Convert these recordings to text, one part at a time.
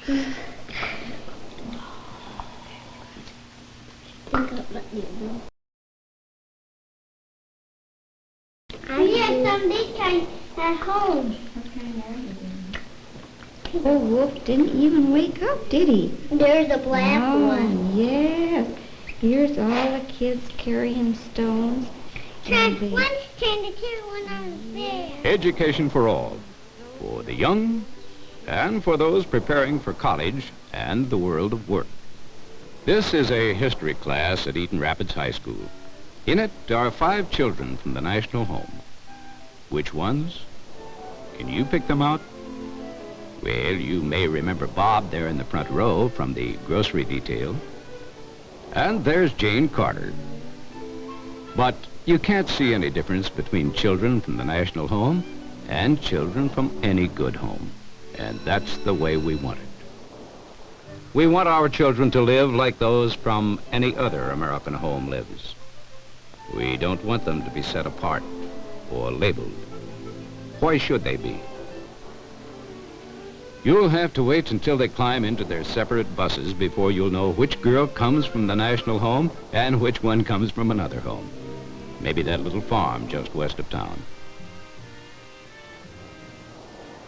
We have some big kinds at home. Oh, Wolf didn't even wake up, did he? There's a black one. Yes. Here's all the kids carrying stones. One's trying to carry one on the bed. Education for all, for the young and for those preparing for college and the world of work. This is a history class at Eaton Rapids High School. In it are 5 children from the National Home. Which ones? Can you pick them out? Well, you may remember Bob there in the front row from the grocery detail. And there's Jane Carter. But you can't see any difference between children from the National Home and children from any good home. And that's the way we want it. We want our children to live like those from any other American home lives. We don't want them to be set apart or labeled. Why should they be? You'll have to wait until they climb into their separate buses before you'll know which girl comes from the National Home and which one comes from another home. Maybe that little farm just west of town.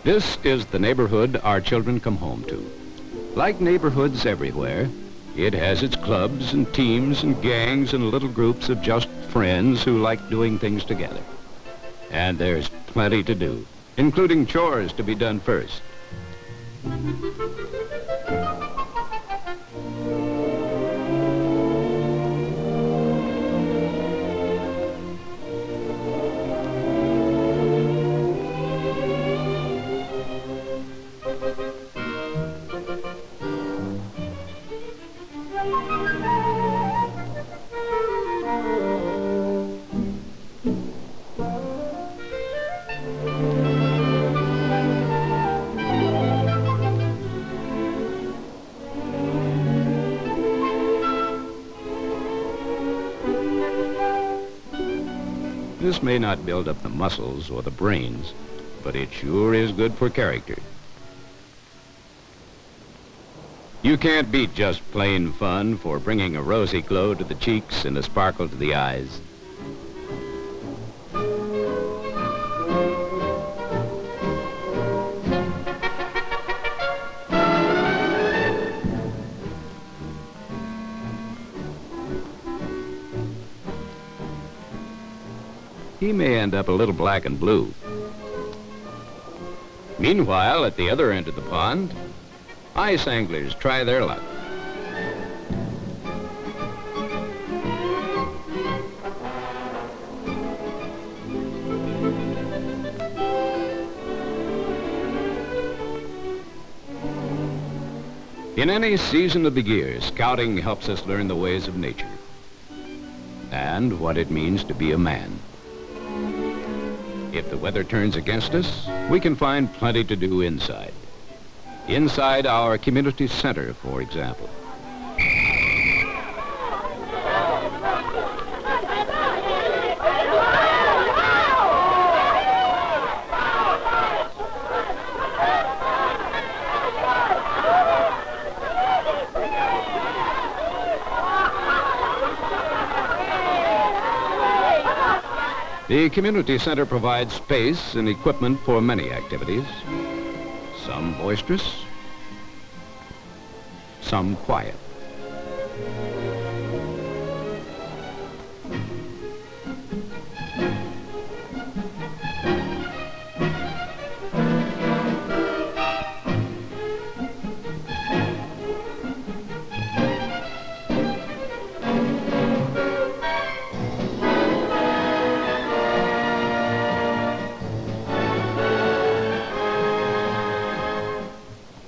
This is the neighborhood our children come home to. Like neighborhoods everywhere, it has its clubs and teams and gangs and little groups of just friends who like doing things together. And there's plenty to do, including chores to be done first. This may not build up the muscles or the brains, but it sure is good for character. You can't beat just plain fun for bringing a rosy glow to the cheeks and a sparkle to the eyes. He may end up a little black and blue. Meanwhile, at the other end of the pond, ice anglers try their luck. In any season of the year, scouting helps us learn the ways of nature and what it means to be a man. If the weather turns against us, we can find plenty to do inside. Inside our community center, for example. The community center provides space and equipment for many activities. Some boisterous, some quiet.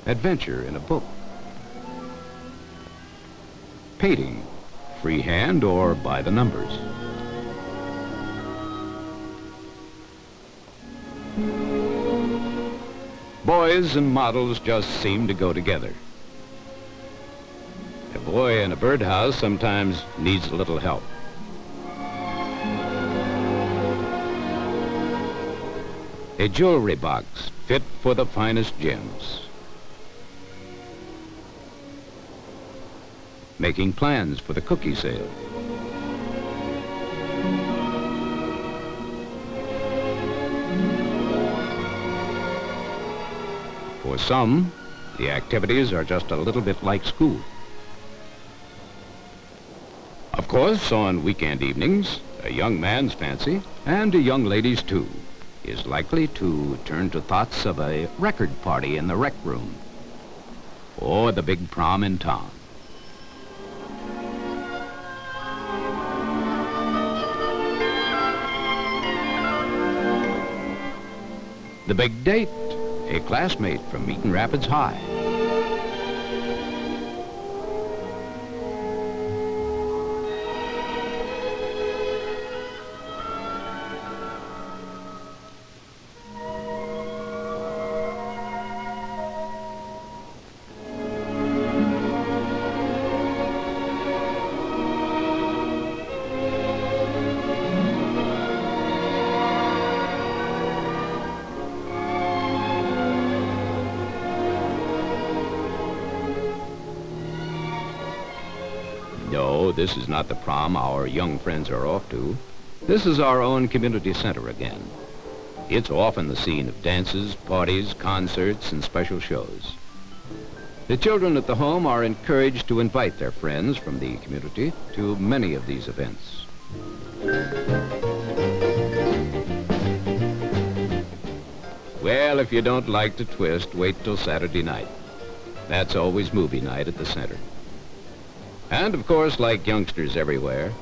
Adventure in a book. Painting, freehand or by the numbers. Boys and models just seem to go together. A boy in a birdhouse sometimes needs a little help. A jewelry box fit for the finest gems. making plans for the cookie sale. For some, the activities are just a little bit like school. Of course, on weekend evenings, a young man's fancy, and a young lady's too, is likely to turn to thoughts of a record party in the rec room, or the big prom in town. The big date, a classmate from Eaton Rapids High. No, this is not the prom our young friends are off to. This is our own community center again. It's often the scene of dances, parties, concerts, and special shows. The children at the home are encouraged to invite their friends from the community to many of these events. Well, if you don't like to twist, wait till Saturday night. That's always movie night at the center. And of course, like youngsters everywhere,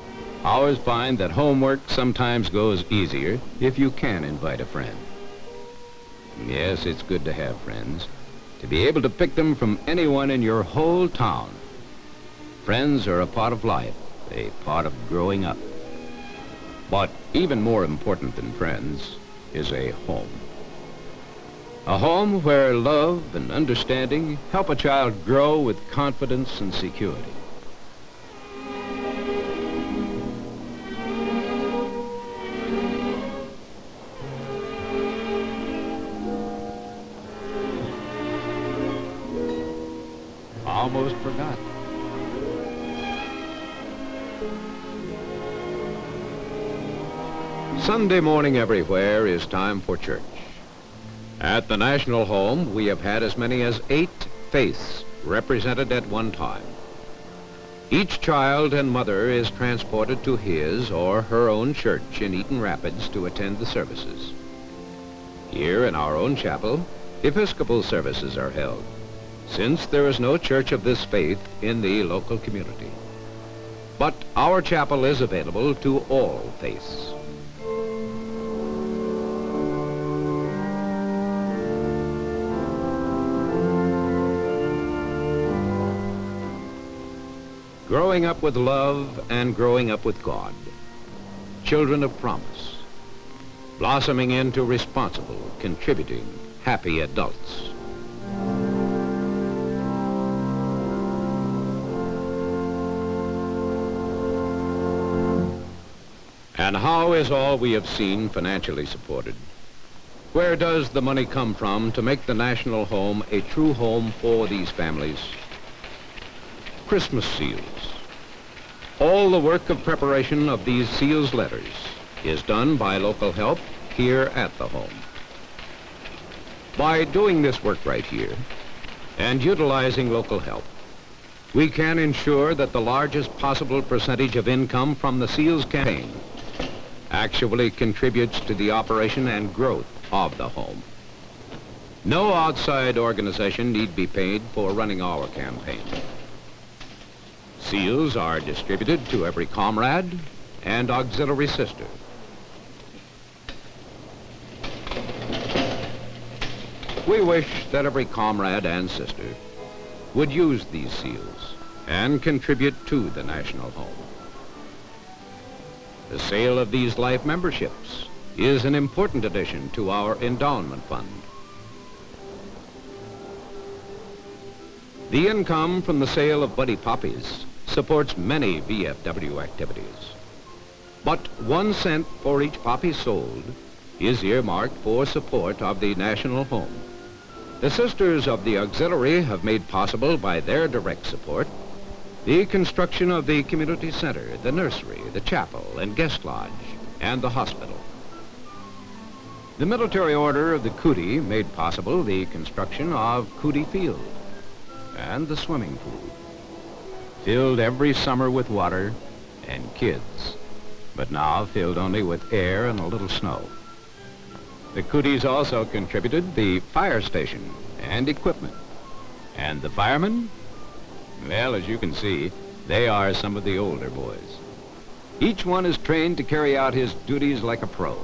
ours find that homework sometimes goes easier if you can invite a friend. Yes, it's good to have friends, to be able to pick them from anyone in your whole town. Friends are a part of life, a part of growing up. But even more important than friends is a home. A home where love and understanding help a child grow with confidence and security. Almost forgot. Sunday morning everywhere is time for church. At the National Home, we have had as many as 8 faiths represented at one time. Each child and mother is transported to his or her own church in Eaton Rapids to attend the services. Here in our own chapel, Episcopal services are held, since there is no church of this faith in the local community. But our chapel is available to all faiths. Growing up with love and growing up with God. Children of promise. Blossoming into responsible, contributing, happy adults. And how is all we have seen financially supported? Where does the money come from to make the National Home a true home for these families? Christmas seals. All the work of preparation of these seals letters is done by local help here at the home. By doing this work right here and utilizing local help, we can ensure that the largest possible percentage of income from the seals campaign actually contributes to the operation and growth of the home. No outside organization need be paid for running our campaign. Seals are distributed to every comrade and auxiliary sister. We wish that every comrade and sister would use these seals and contribute to the National Home. The sale of these life memberships is an important addition to our endowment fund. The income from the sale of Buddy Poppies supports many VFW activities. But 1 cent for each poppy sold is earmarked for support of the National Home. The sisters of the auxiliary have made possible by their direct support The construction of the community center, the nursery, the chapel and guest lodge, and the hospital. The military order of the Cootie made possible the construction of Cootie Field and the swimming pool, filled every summer with water and kids, but now filled only with air and a little snow. The Cooties also contributed the fire station and equipment. And the firemen? Well, as you can see, they are some of the older boys. Each one is trained to carry out his duties like a pro.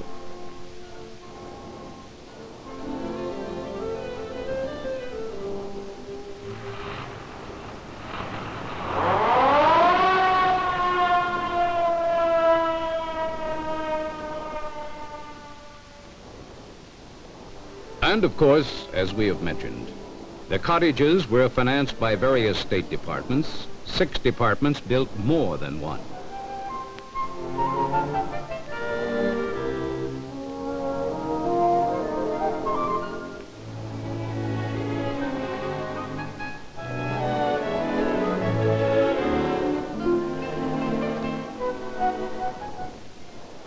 And of course, as we have mentioned, the cottages were financed by various state departments. 6 departments built more than one.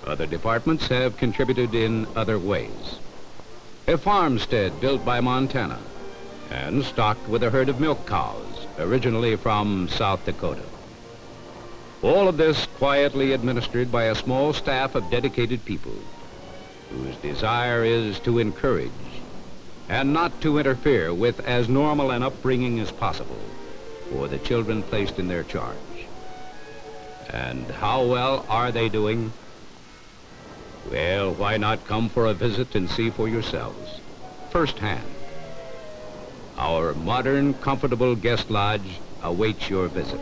Other departments have contributed in other ways. A farmstead built by Montana and stocked with a herd of milk cows, originally from South Dakota. All of this quietly administered by a small staff of dedicated people whose desire is to encourage and not to interfere with as normal an upbringing as possible for the children placed in their charge. And how well are they doing? Well, why not come for a visit and see for yourselves, firsthand. Our modern, comfortable guest lodge awaits your visit.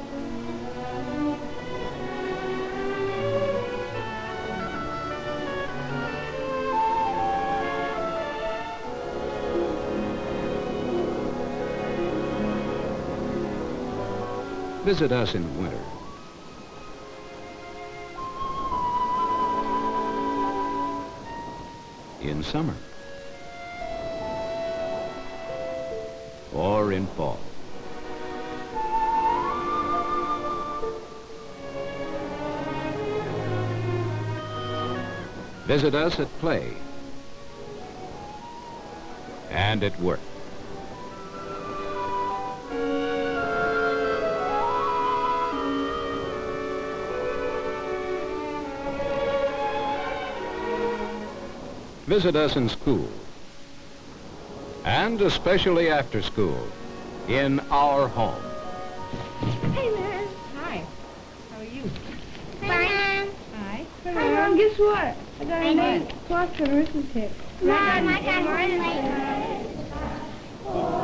Visit us in winter. In summer. Or in fall. Visit us at play and at work. Visit us in school, and especially after school, in our home. Hey, Mom. Hi. How are you? Hi, Mom. Hi. Hey, Mom, guess what? I got a I new clock and arithmetic. Mom, I got one later.